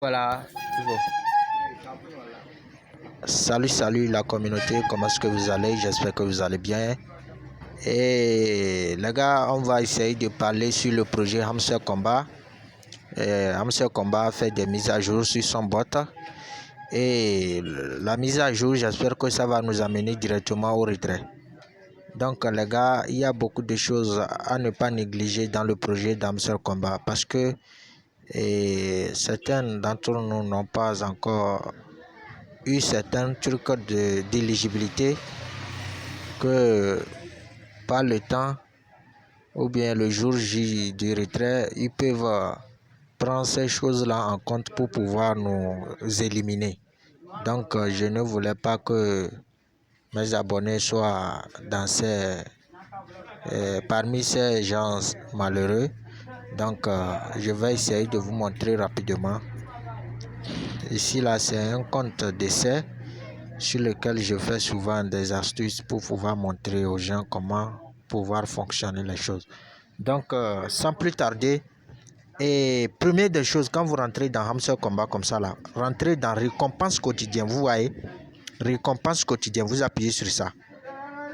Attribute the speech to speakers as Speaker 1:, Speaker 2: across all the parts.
Speaker 1: Voilà, c'est bon. Salut la communauté, comment est-ce que vous allez? J'espère que vous allez bien. Et les gars, on va essayer de parler sur le projet Hamster Combat. Hamster Combat fait des mises à jour sur son bot. Et la mise à jour, j'espère que ça va nous amener directement au retrait. Donc les gars, il y a beaucoup de choses à ne pas négliger dans le projet d'Hamster Combat parce que certains d'entre nous n'ont pas encore eu certains trucs d'éligibilité que par le temps ou bien le jour J du retrait, ils peuvent prendre ces choses-là en compte pour pouvoir nous éliminer. Donc je ne voulais pas que mes abonnés soient dans parmi ces gens malheureux. Donc je vais essayer de vous montrer rapidement. Ici là, c'est un compte d'essai sur lequel je fais souvent des astuces pour pouvoir montrer aux gens comment pouvoir fonctionner les choses. Donc sans plus tarder, et première des choses, quand vous rentrez dans Hamster Combat comme ça là, rentrez dans récompense quotidien. Vous voyez, récompense quotidien, vous appuyez sur ça,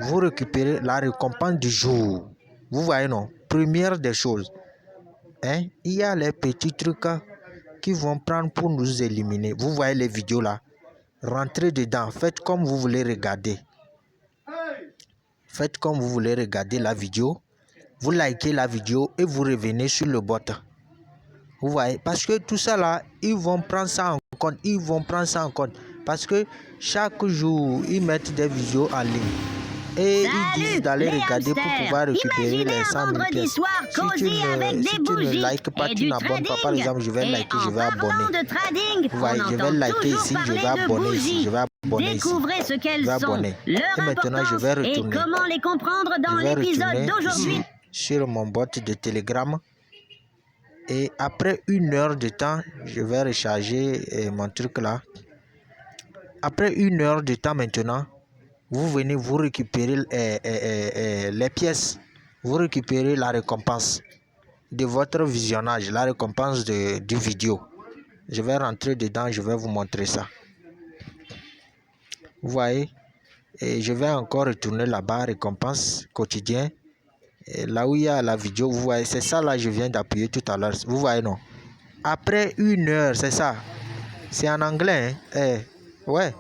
Speaker 1: vous récupérez la récompense du jour. Vous voyez, non? Première des choses, hein, il y a les petits trucs qui vont prendre pour nous éliminer. Vous voyez les vidéos là, rentrez dedans, faites comme vous voulez regarder. Faites comme vous voulez regarder la vidéo. Vous likez la vidéo et vous revenez sur le bot. Vous voyez, parce que tout ça là, ils vont prendre ça en compte. Ils vont prendre ça en compte. Parce que chaque jour, ils mettent des vidéos en ligne. Et ils disent d'aller regarder pour pouvoir récupérer les 100 000 pièces. Si tu ne likes pas, tu n'abonnes pas. Par exemple, je vais liker, je vais abonner. Vous voyez, je vais liker ici, je vais abonner ici, je vais abonner ici. Je vais abonner. Et maintenant, je vais retourner.
Speaker 2: Comment les comprendre dans l'épisode d'aujourd'hui
Speaker 1: sur mon bot de Telegram. Et après 1 heure de temps, je vais recharger mon truc là. Après 1 heure de temps maintenant, vous venez vous récupérer les pièces. Vous récupérez la récompense de votre visionnage, la récompense du vidéo. Je vais rentrer dedans, je vais vous montrer ça. Vous voyez, et je vais encore retourner là-bas, récompense quotidien. Et là où il y a la vidéo, vous voyez, c'est ça là, je viens d'appuyer tout à l'heure. Vous voyez, non? Après 1 heure, c'est ça. C'est en anglais, hein? Ouais.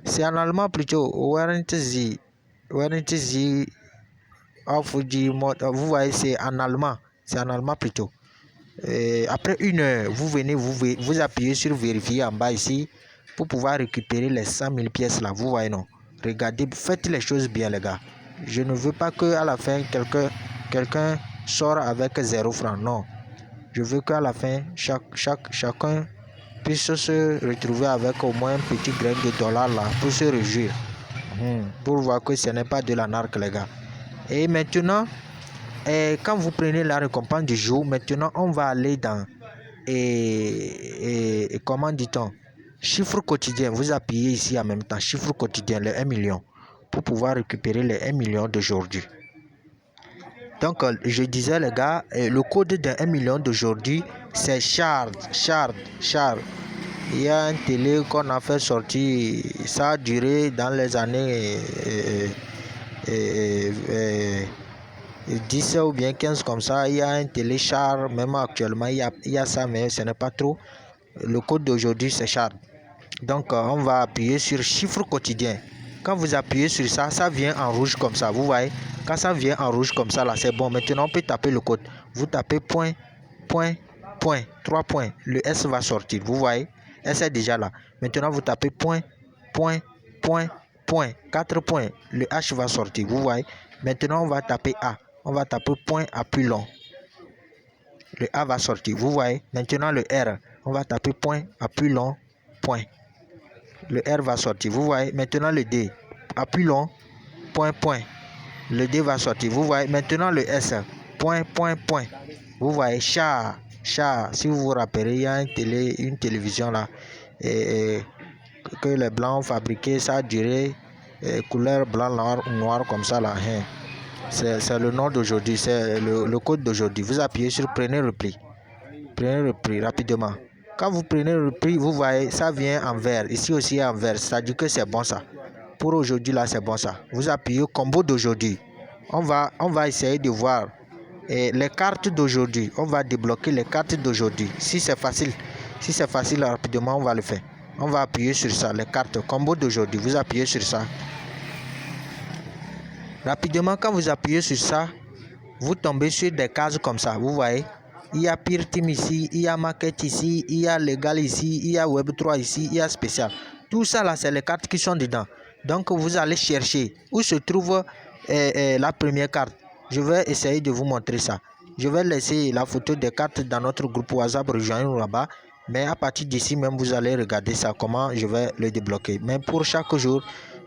Speaker 1: C'est en allemand plutôt. Vous voyez, c'est en allemand. C'est en allemand plutôt. Après 1 heure, vous venez, vous appuyez sur vérifier en bas ici pour pouvoir récupérer les 100 000 pièces là. Vous voyez, non? Regardez, faites les choses bien, les gars. Je ne veux pas qu'à la fin, quelqu'un sort avec 0 francs. Non. Je veux qu'à la fin, chacun puisse se retrouver avec au moins un petit grain de dollar là pour se réjouir. Pour voir que ce n'est pas de la narque, les gars. Et maintenant, quand vous prenez la récompense du jour, maintenant on va aller dans comment dit-on, chiffre quotidien. Vous appuyez ici en même temps, chiffre quotidien, le 1 million, pour pouvoir récupérer les 1 million d'aujourd'hui. Donc je disais, les gars, le code de 1 million d'aujourd'hui, c'est Shard. Il y a un télé qu'on a fait sortir, ça a duré dans les années 10 ou bien 15 comme ça. Il y a un télé Shard, même actuellement il y a ça, mais ce n'est pas trop. Le code d'aujourd'hui c'est Shard. Donc on va appuyer sur chiffre quotidien. Quand vous appuyez sur ça, ça vient en rouge comme ça, vous voyez. Quand ça vient en rouge comme ça là, c'est bon. Maintenant on peut taper le code. Vous tapez point, 3 points. Le S va sortir, vous voyez. S est déjà là. Maintenant vous tapez point, 4 points. Le H va sortir, vous voyez. Maintenant on va taper A. On va taper point à plus long. Le A va sortir, vous voyez. Maintenant le R. On va taper point à plus long, point. Le R va sortir, vous voyez. Maintenant le D. À plus long, point. Le D va sortir, vous voyez. Maintenant le S. Point. Vous voyez, chat. Si vous vous rappelez, il y a une télévision là que les blancs ont fabriqué. Ça a duré couleur blanc, noir comme ça là. C'est le nom d'aujourd'hui, c'est le code d'aujourd'hui. Vous appuyez sur prenez repli rapidement. Quand vous prenez le prix, vous voyez, ça vient en vert. Ici aussi en vert, c'est-à-dire que c'est bon ça. Pour aujourd'hui, là, c'est bon ça. Vous appuyez combo d'aujourd'hui. On va essayer de voir les cartes d'aujourd'hui. On va débloquer les cartes d'aujourd'hui. Si c'est facile, rapidement, on va le faire. On va appuyer sur ça, les cartes combo d'aujourd'hui. Vous appuyez sur ça. Rapidement, quand vous appuyez sur ça, vous tombez sur des cases comme ça. Vous voyez, il y a Pire Team ici, il y a Market ici, il y a Légal ici, il y a Web3 ici, il y a Spécial. Tout ça là, c'est les cartes qui sont dedans. Donc, vous allez chercher où se trouve la première carte. Je vais essayer de vous montrer ça. Je vais laisser la photo des cartes dans notre groupe WhatsApp, rejoignez-nous là-bas. Mais à partir d'ici même, vous allez regarder ça, comment je vais le débloquer. Mais pour chaque jour,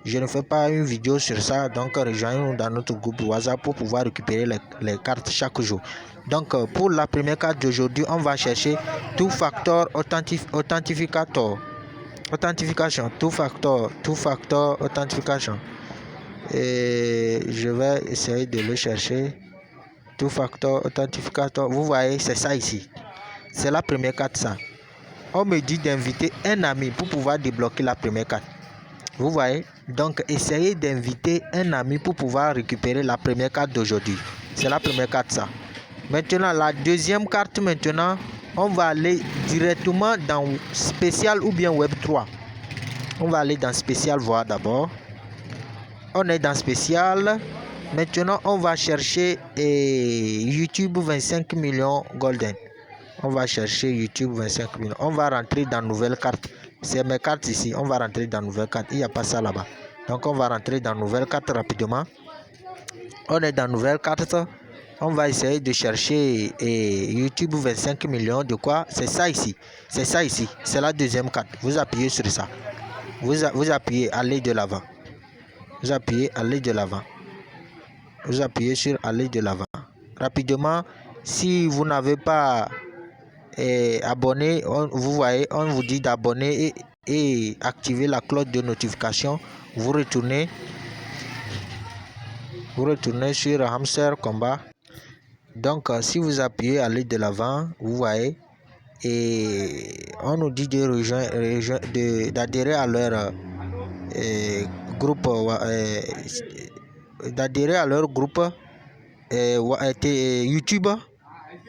Speaker 1: je ne fais pas une vidéo sur ça. Donc, rejoignez-nous dans notre groupe WhatsApp pour pouvoir récupérer les cartes chaque jour. Donc, pour la première carte d'aujourd'hui, on va chercher Two Factor Authentification. Two Factor Authentification. Et je vais essayer de le chercher. Two Factor Authentificator. Vous voyez, c'est ça ici. C'est la première carte, ça. On me dit d'inviter un ami pour pouvoir débloquer la première carte. Vous voyez, donc essayez d'inviter un ami pour pouvoir récupérer la première carte d'aujourd'hui. C'est la première carte, ça. Maintenant, la deuxième carte, maintenant, on va aller directement dans Spécial ou bien Web3. On va aller dans Spécial voir d'abord. On est dans Spécial. Maintenant, on va chercher YouTube 25 millions Golden. On va chercher YouTube 25 millions. On va rentrer dans nouvelle carte. C'est mes cartes ici. On va rentrer dans nouvelle carte. Il n'y a pas ça là-bas. Donc, on va rentrer dans nouvelle carte rapidement. On est dans nouvelle carte. On va essayer de chercher YouTube 25 millions. De quoi? C'est ça ici. C'est ça ici. C'est la deuxième carte. Vous appuyez sur ça. Vous appuyez, allez de l'avant. Vous appuyez, allez de l'avant. Vous appuyez sur aller de l'avant. Rapidement, si vous n'avez pas abonné, vous voyez, on vous dit d'abonner et activer la cloche de notification. Vous retournez sur Hamster Combat. Donc, si vous appuyez aller de l'avant, vous voyez, et on nous dit d'adhérer à leur groupe. D'adhérer à leur groupe YouTube.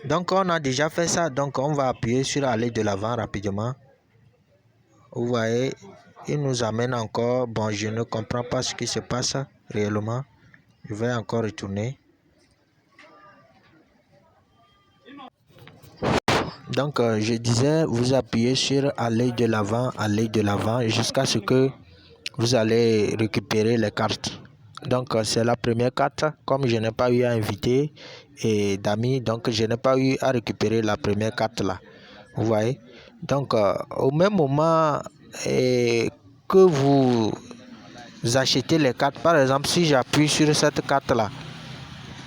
Speaker 1: Donc on a déjà fait ça. Donc on va appuyer sur aller de l'avant rapidement. Vous voyez, il nous amène encore. Bon, je ne comprends pas ce qui se passe réellement. Je vais encore retourner. Donc je disais, vous appuyez sur aller de l'avant jusqu'à ce que vous allez récupérer les cartes. Donc c'est la première carte. Comme je n'ai pas eu à inviter d'amis, donc je n'ai pas eu à récupérer la première carte là. Vous voyez. Donc au même moment que vous achetez les cartes, par exemple, si j'appuie sur cette carte là,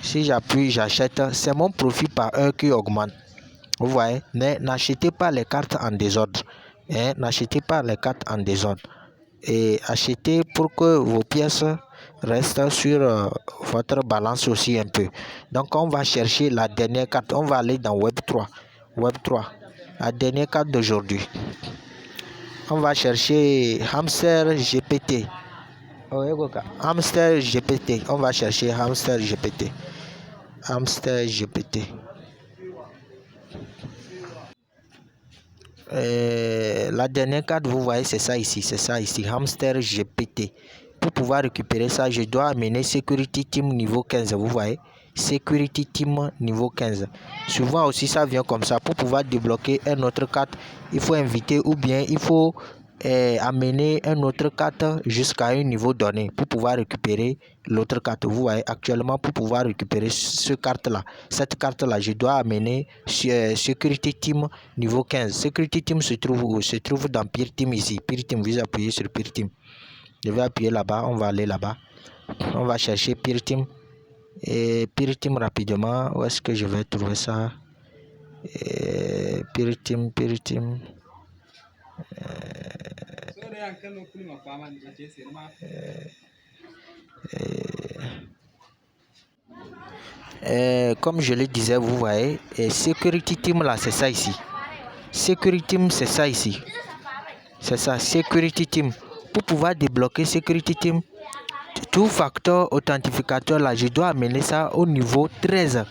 Speaker 1: si j'appuie, j'achète, c'est mon profit par heure qui augmente. Vous voyez. Mais n'achetez pas les cartes en désordre. N'achetez pas les cartes en désordre. Et achetez pour que vos pièces restent sur votre balance aussi un peu. Donc on va chercher la dernière carte. On va aller dans Web3. La dernière carte d'aujourd'hui. On va chercher Hamster GPT. Hamster GPT. On va chercher Hamster GPT. Hamster GPT. La dernière carte, vous voyez, c'est ça ici, Hamster GPT. Pour pouvoir récupérer ça, je dois amener Security Team niveau 15, vous voyez, Security Team niveau 15. Souvent aussi, ça vient comme ça. Pour pouvoir débloquer une autre carte, il faut inviter ou bien il faut amener une autre carte jusqu'à un niveau donné pour pouvoir récupérer l'autre carte. Vous voyez, actuellement, pour pouvoir récupérer cette carte là, je dois amener Security Team niveau 15. Security Team se trouve dans Pire Team ici. Pire Team, vous appuyez sur Pire Team. Je vais appuyer là-bas, on va aller là-bas. On va chercher Pire Team. Et Pire Team rapidement, où est-ce que je vais trouver ça? Pire Team. Comme je le disais, vous voyez, Security Team là, c'est ça ici. Security Team, c'est ça ici. C'est ça, Security Team. Pour pouvoir débloquer Security Team, tout facteur authentificateur là, je dois amener ça au niveau 13.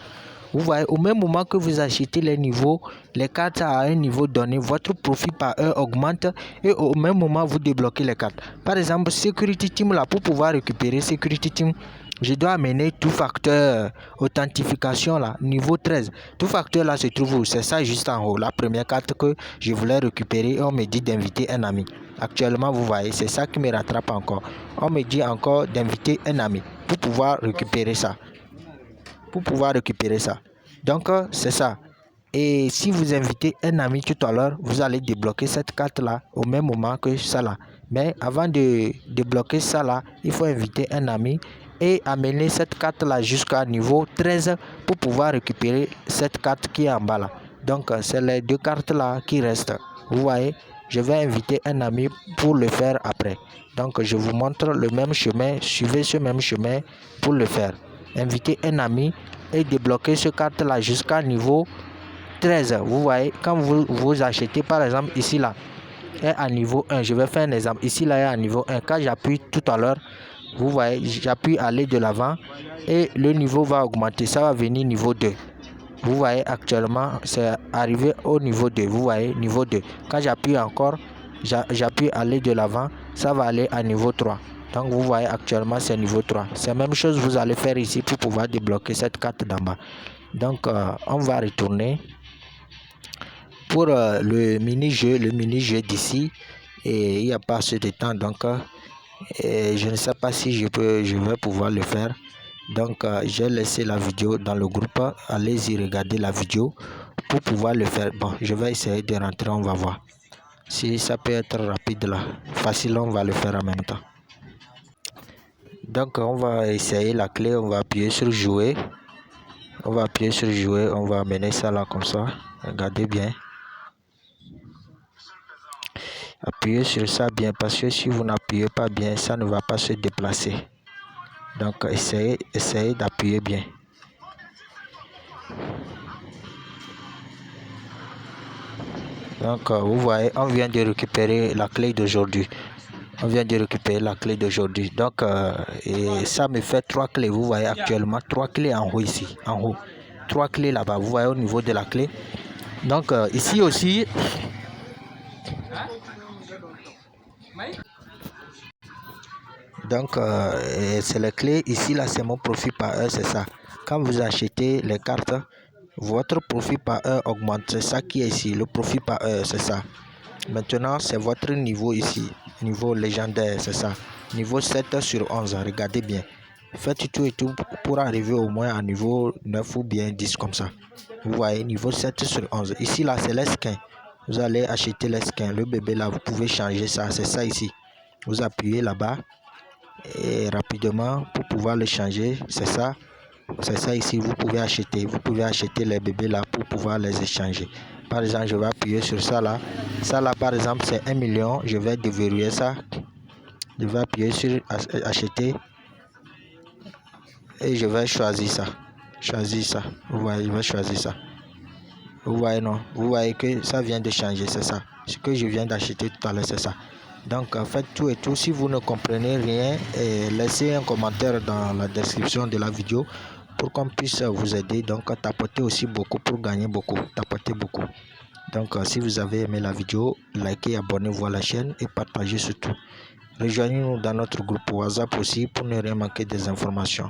Speaker 1: Vous voyez, au même moment que vous achetez les niveaux, les cartes à un niveau donné, votre profit par heure augmente et au même moment vous débloquez les cartes. Par exemple, Security Team là, pour pouvoir récupérer Security Team, je dois amener tout facteur authentification là, niveau 13. Tout facteur là se trouve où? C'est ça juste en haut, la première carte que je voulais récupérer et on me dit d'inviter un ami. Actuellement, vous voyez, c'est ça qui me rattrape encore. On me dit encore d'inviter un ami pour pouvoir récupérer ça. Donc, c'est ça. Et si vous invitez un ami tout à l'heure, vous allez débloquer cette carte-là au même moment que ça là. Mais avant de débloquer ça là, il faut inviter un ami et amener cette carte-là jusqu'à niveau 13 pour pouvoir récupérer cette carte qui est en bas là. Donc, c'est les deux cartes-là qui restent. Vous voyez, je vais inviter un ami pour le faire après. Donc, je vous montre le même chemin. Suivez ce même chemin pour le faire. Inviter un ami et débloquer ce carte là jusqu'à niveau 13. Vous voyez, quand vous achetez par exemple ici là est à niveau 1, je vais faire un exemple, ici là est à niveau 1, quand j'appuie tout à l'heure, vous voyez, j'appuie aller de l'avant et le niveau va augmenter, ça va venir niveau 2. Vous voyez, actuellement c'est arrivé au niveau 2, vous voyez, niveau 2. Quand j'appuie encore, j'appuie aller de l'avant, ça va aller à niveau 3. Donc vous voyez, actuellement c'est niveau 3. C'est la même chose vous allez faire ici pour pouvoir débloquer cette carte d'en bas. Donc on va retourner pour le mini-jeu d'ici, et il n'y a pas assez de temps, donc je ne sais pas si je vais pouvoir le faire. Donc j'ai laissé la vidéo dans le groupe, allez-y regarder la vidéo pour pouvoir le faire. Bon, je vais essayer de rentrer, on va voir si ça peut être rapide là, facile, on va le faire en même temps. Donc on va essayer la clé, on va appuyer sur jouer, on va amener ça là comme ça, regardez bien, appuyez sur ça bien, parce que si vous n'appuyez pas bien, ça ne va pas se déplacer. Donc essayez d'appuyer bien. Donc vous voyez, on vient de récupérer la clé d'aujourd'hui. Donc et ça me fait 3 clés. Vous voyez actuellement 3 clés en haut ici, en haut. 3 clés là-bas, vous voyez au niveau de la clé. Donc ici aussi. Donc c'est les clés ici là, c'est mon profit par heure, c'est ça. Quand vous achetez les cartes, votre profit par heure augmente, c'est ça qui est ici, le profit par heure, c'est ça. Maintenant c'est votre niveau ici, niveau légendaire, c'est ça, niveau 7 sur 11, regardez bien, faites tout et tout pour arriver au moins à niveau 9 ou bien 10 comme ça. Vous voyez, niveau 7 sur 11, ici là c'est les skins, vous allez acheter les skins, le bébé là, vous pouvez changer ça, c'est ça ici, vous appuyez là-bas et rapidement pour pouvoir le changer, c'est ça ici, vous pouvez acheter les bébés là pour pouvoir les échanger. Par exemple, je vais appuyer sur ça là par exemple c'est 1 million, je vais déverrouiller ça, je vais appuyer sur acheter et je vais choisir ça, vous voyez, je vais choisir ça, vous voyez, non, vous voyez que ça vient de changer, c'est ça, ce que je viens d'acheter tout à l'heure, c'est ça. Donc faites tout et tout, si vous ne comprenez rien, laissez un commentaire dans la description de la vidéo pour qu'on puisse vous aider. Donc tapotez aussi beaucoup pour gagner beaucoup, tapotez beaucoup. Donc si vous avez aimé la vidéo, likez, abonnez-vous à la chaîne et partagez surtout. Rejoignez-nous dans notre groupe WhatsApp aussi pour ne rien manquer des informations.